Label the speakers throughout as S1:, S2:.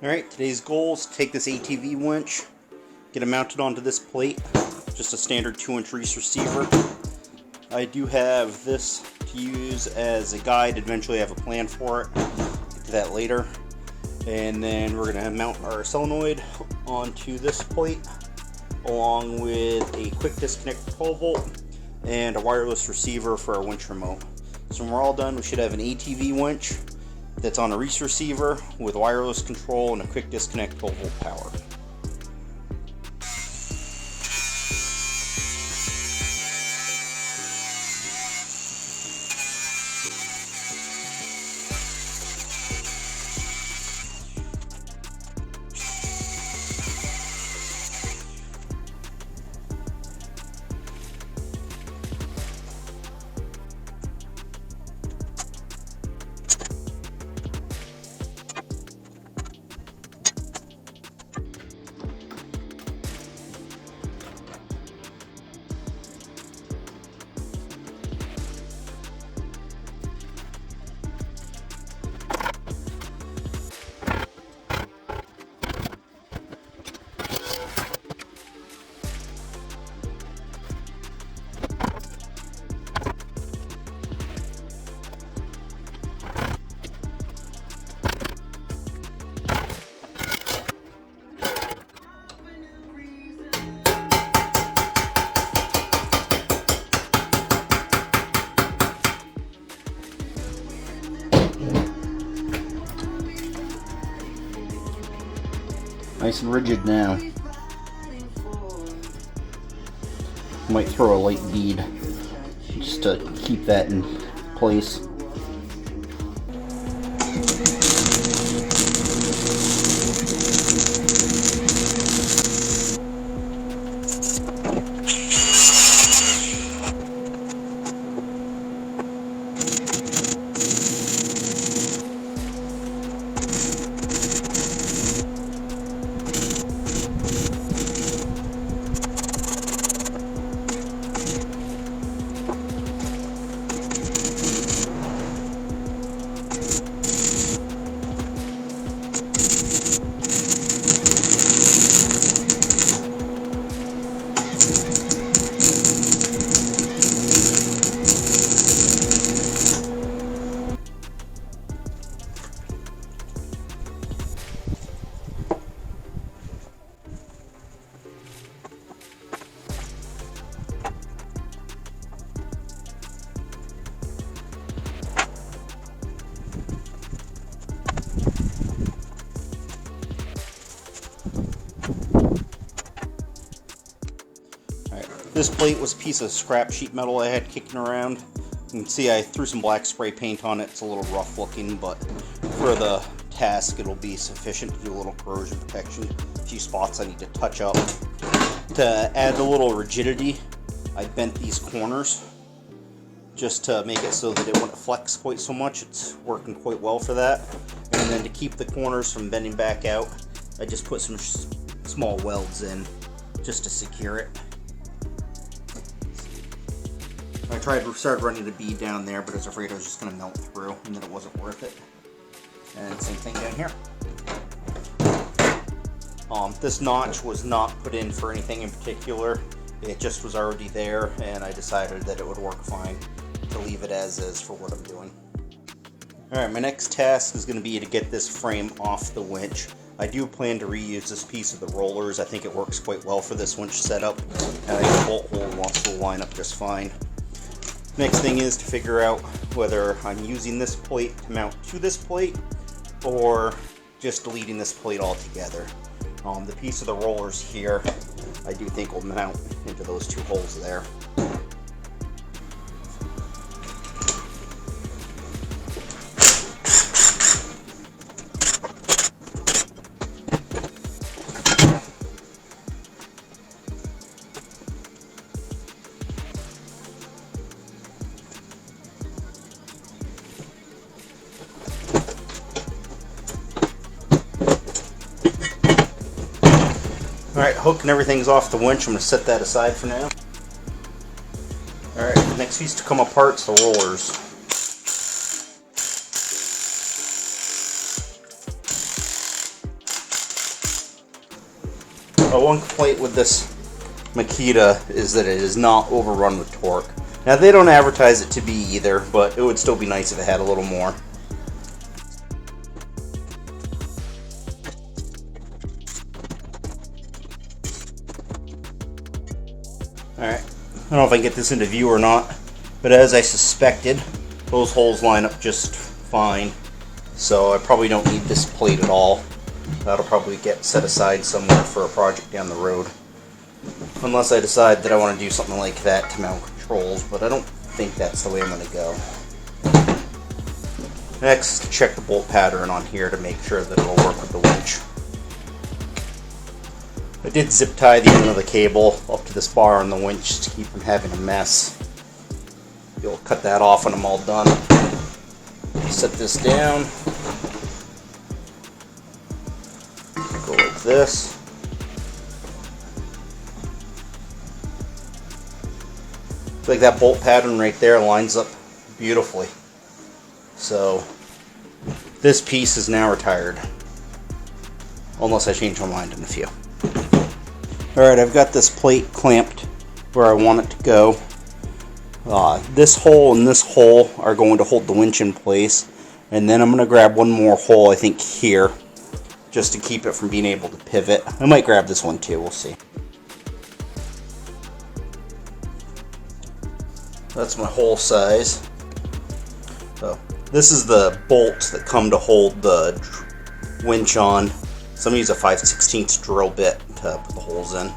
S1: Alright, today's goal is to take this ATV winch, get it mounted onto this plate, just a standard 2-inch Reese Receiver. I do have this to use as a guide. Eventually I have a plan for it. Get to that later. And then we're going to mount our solenoid onto this plate along with a quick disconnect 12 volt and a wireless receiver for our winch remote. So when we're all done, we should have an ATV winch that's on a Reese receiver with wireless control and a quick disconnect 12 volt power. Nice and rigid now. Might throw a light bead just to keep that in place. This plate was a piece of scrap sheet metal I had kicking around. You can see I threw some black spray paint on it. It's a little rough looking, but for the task it'll be sufficient to do a little corrosion protection. A few spots I need to touch up. To add a little rigidity, I bent these corners just to make it so that it wouldn't flex quite so much. It's working quite well for that. And then to keep the corners from bending back out, I just put some small welds in just to secure it. I started running the bead down there, but I was afraid I was just going to melt through and that it wasn't worth it. And same thing down here. This notch was not put in for anything in particular. It just was already there, and I decided that it would work fine to leave it as is for what I'm doing. Alright, my next task is going to be to get this frame off the winch. I do plan to reuse this piece of the rollers. I think it works quite well for this winch setup, and I think the bolt hole wants to line up just fine. Next thing is to figure out whether I'm using this plate to mount to this plate or just deleting this plate altogether. The piece of the rollers here I do think will mount into those two holes there. Alright, hook and everything's off the winch. I'm going to set that aside for now. Alright, the next piece to come apart is the rollers. one complaint with this Makita is that it is not overrun with torque. Now they don't advertise it to be either, but it would still be nice if it had a little more. Alright, I don't know if I can get this into view or not, but as I suspected, those holes line up just fine. So I probably don't need this plate at all. That'll probably get set aside somewhere for a project down the road. Unless I decide that I want to do something like that to mount controls, but I don't think that's the way I'm going to go. Next, check the bolt pattern on here to make sure that it'll work with the winch. I did zip tie the end of the cable up to this bar on the winch to keep from having a mess. You'll cut that off when I'm all done. Set this down. Go like this. Like that bolt pattern right there lines up beautifully. So this piece is now retired, unless I change my mind in a few. Alright, I've got this plate clamped where I want it to go. This hole and this hole are going to hold the winch in place, and then I'm going to grab one more hole, I think here, just to keep it from being able to pivot. I might grab this one too, we'll see. That's my hole size. So this is the bolts that come to hold the winch on. So I'm going to use a 5/16 drill bit to put the holes in.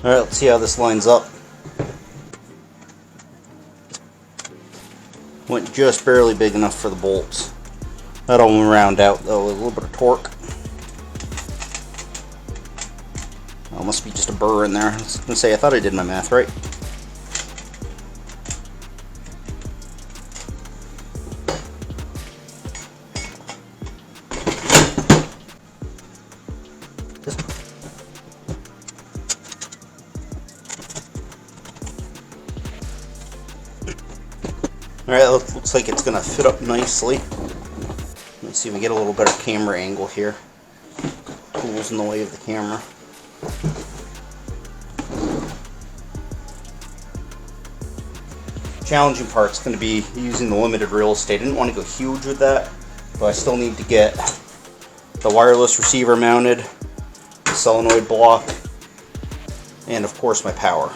S1: Alright, let's see how this lines up. Went just barely big enough for the bolts. That'll round out though with a little bit of torque. Oh, must be just a burr in there. I was going to say, I thought I did my math right. Alright, looks like it's going to fit up nicely. Let's see if we get a little better camera angle here. Tools in the way of the camera. Challenging part's going to be using the limited real estate. I didn't want to go huge with that, but I still need to get the wireless receiver mounted, the solenoid block, and of course my power.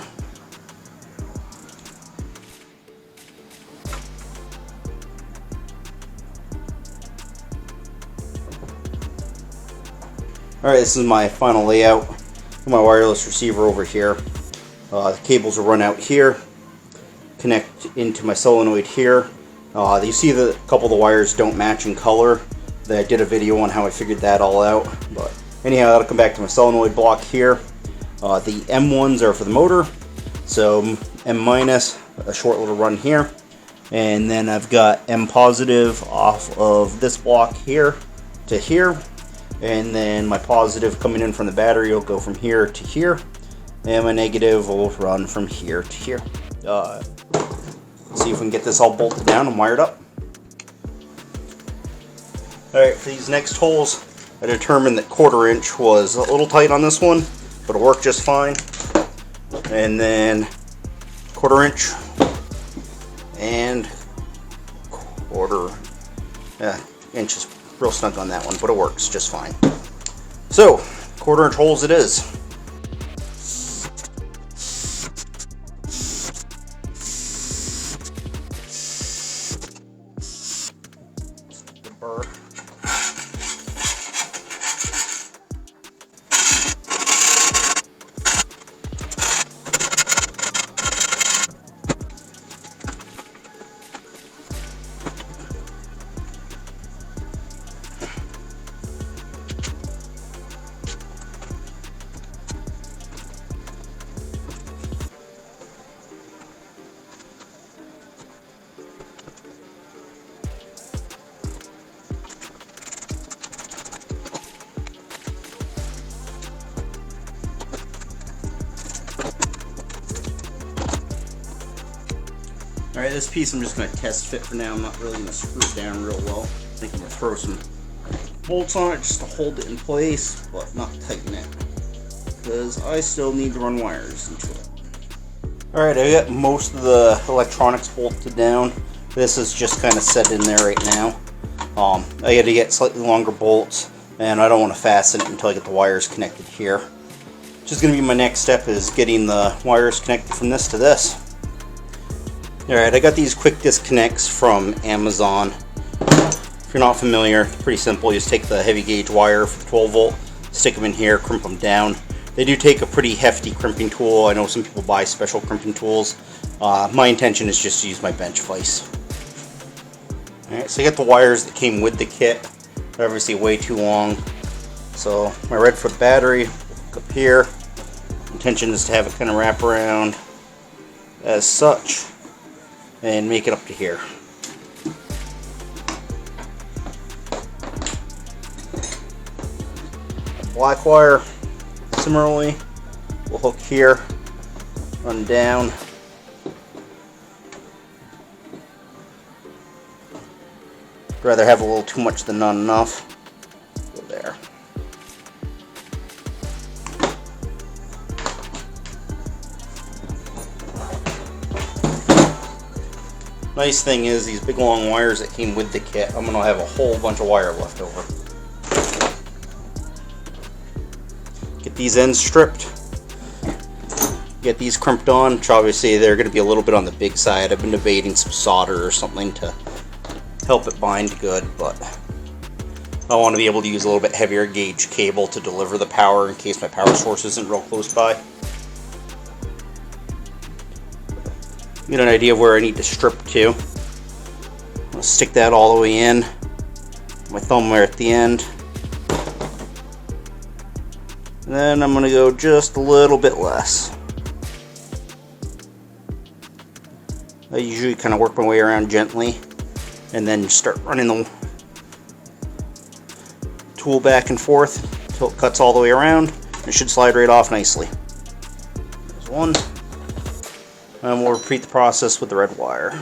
S1: Alright, this is my final layout. My wireless receiver over here. The cables will run out here, connect into my solenoid here. You see that a couple of the wires don't match in color. I did a video on how I figured that all out. But anyhow, that'll come back to my solenoid block here. The M ones are for the motor. So M minus, a short little run here. And then I've got M positive off of this block here to here. And then my positive coming in from the battery will go from here to here, and my negative will run from here to here. See if we can get this all bolted down and wired up. Alright, for these next holes, I determined that 1/4 inch was a little tight on this one, but it'll work just fine. And then 1/4 inch and 1/4 inch is real snug on that one, but it works just fine. So, 1/4 inch holes it is. The burr. Alright, this piece I'm just going to test fit for now. I'm not really going to screw it down real well. I think I'm going to throw some bolts on it just to hold it in place, but not tighten it, because I still need to run wires into it. Alright, I got most of the electronics bolted down. This is just kind of set in there right now. I got to get slightly longer bolts, and I don't want to fasten it until I get the wires connected here. Which is going to be my next step, is getting the wires connected from this to this. Alright, I got these quick disconnects from Amazon. If you're not familiar, it's pretty simple. You just take the heavy gauge wire for the 12 volt, stick them in here, crimp them down. They do take a pretty hefty crimping tool. I know some people buy special crimping tools. My intention is just to use my bench vise. Alright, so I got the wires that came with the kit. They're obviously way too long. So my Redfoot battery, hook up here. Intention is to have it kind of wrap around as such and make it up to here. Black wire, similarly, we'll hook here, run down. I'd rather have a little too much than not enough. Go there. Nice thing is, these big long wires that came with the kit, I'm going to have a whole bunch of wire left over. Get these ends stripped. Get these crimped on, which obviously they're going to be a little bit on the big side. I've been debating some solder or something to help it bind good, but I want to be able to use a little bit heavier gauge cable to deliver the power in case my power source isn't real close by. Get an idea of where I need to strip to. I'll stick that all the way in. My thumb there at the end. And then I'm going to go just a little bit less. I usually kind of work my way around gently and then start running the tool back and forth until it cuts all the way around. It should slide right off nicely. There's one. And we'll repeat the process with the red wire.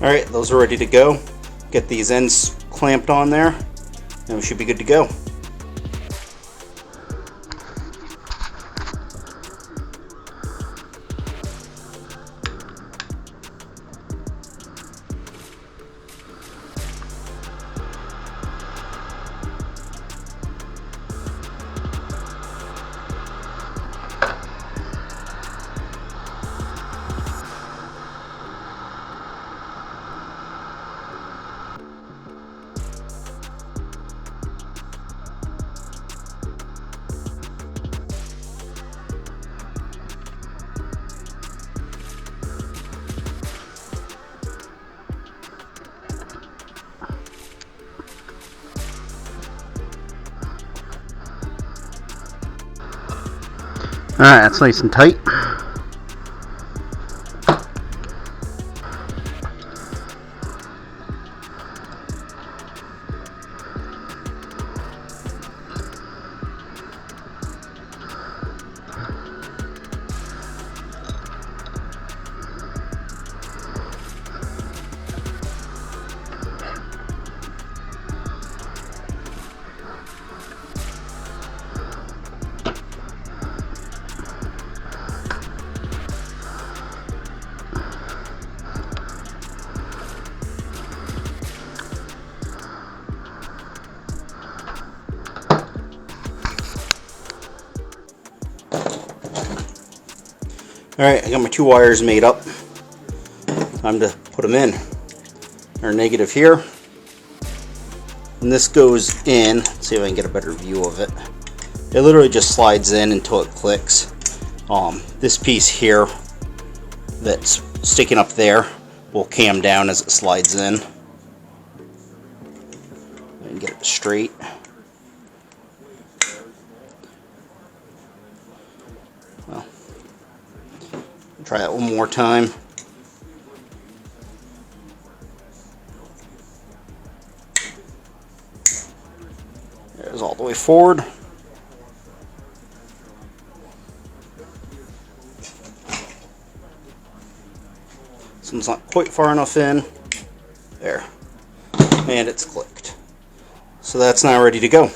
S1: Alright, those are ready to go. Get these ends clamped on there, and we should be good to go. Alright, that's nice and tight. Alright, I got my two wires made up. Time to put them in. Our negative here. And this goes in. Let's see if I can get a better view of it. It literally just slides in until it clicks. This piece here that's sticking up there will cam down as it slides in. And get it straight. Well, try that one more time. There's all the way forward. bottom's not quite far enough in. There. And it's clicked. So that's now ready to go.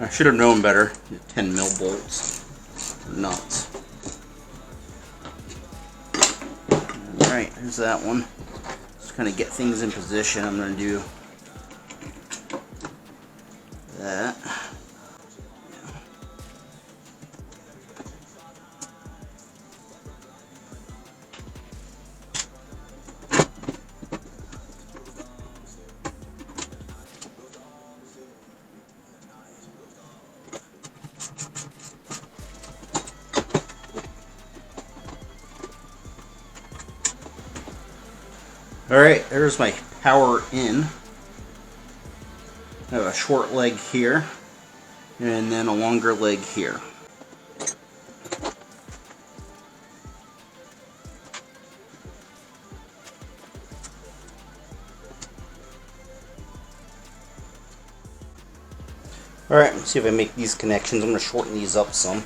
S1: I should have known better. 10 mil bolts. Nuts. Alright, here's that one. Just kind of get things in position. I'm going to do that. Alright, there's my power in. I have a short leg here, and then a longer leg here. Alright, let's see if I make these connections. I'm going to shorten these up some.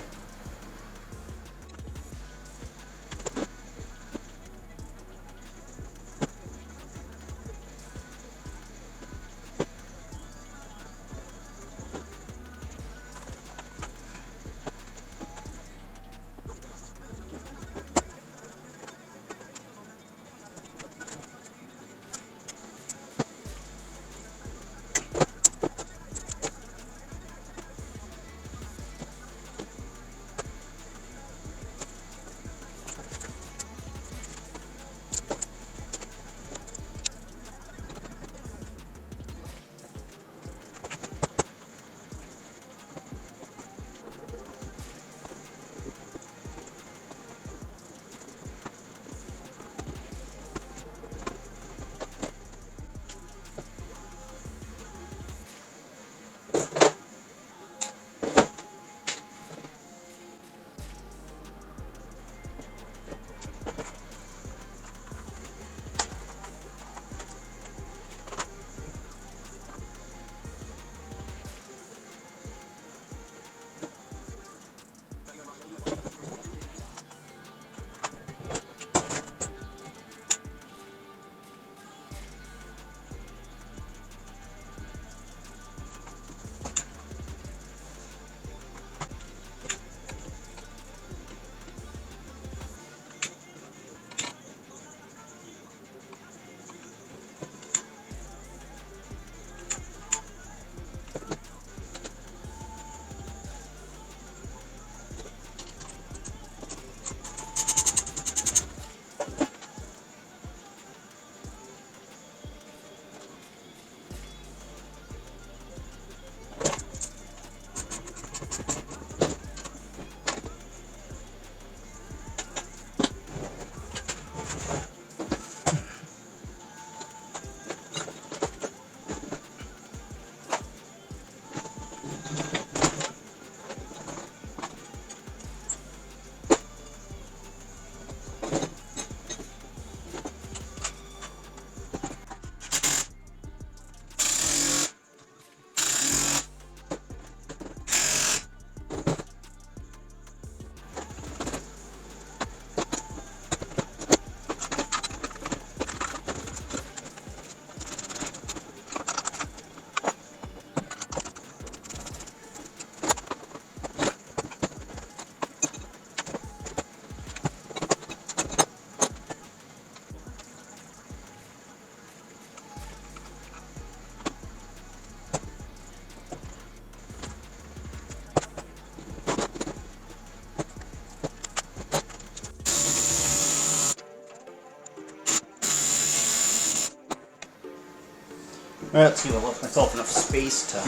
S1: Alright, let's see if I left myself enough space to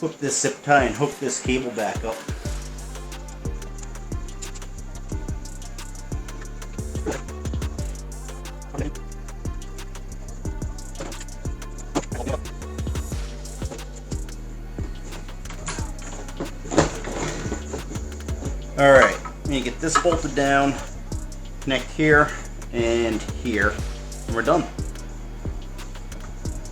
S1: hook this zip tie and hook this cable back up. Alright, I'm going to get this bolted down, connect here, and here, and we're done.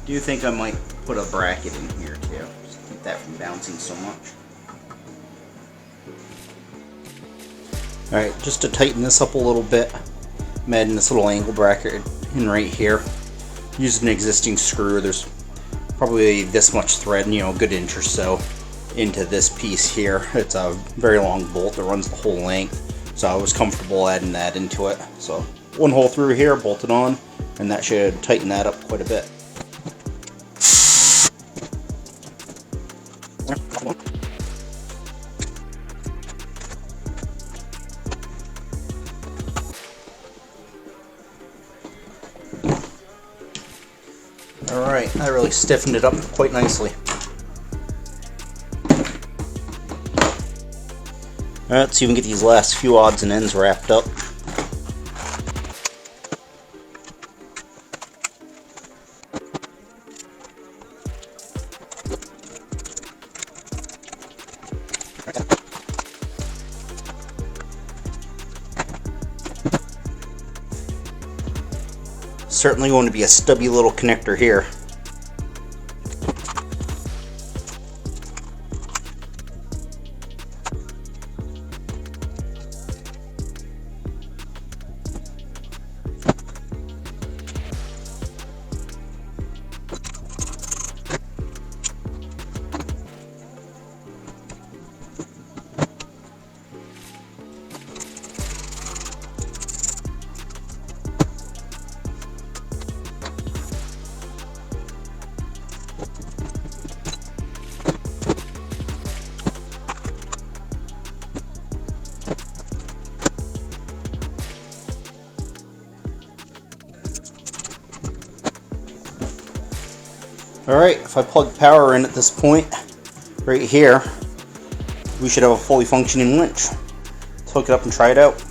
S1: Do you think I might put a bracket in here too, just to keep that from bouncing so much. Alright, just to tighten this up a little bit, I'm adding this little angle bracket in right here. Using an existing screw, there's probably this much thread, you know, a good inch or so, into this piece here. It's a very long bolt that runs the whole length, so I was comfortable adding that into it. So one hole through here, bolted on, and that should tighten that up quite a bit. Alright, that really stiffened it up quite nicely. Alright, let's see if we can get these last few odds and ends wrapped up. Certainly going to be a stubby little connector here. Alright, if I plug power in at this point, right here, we should have a fully functioning winch. Let's hook it up and try it out.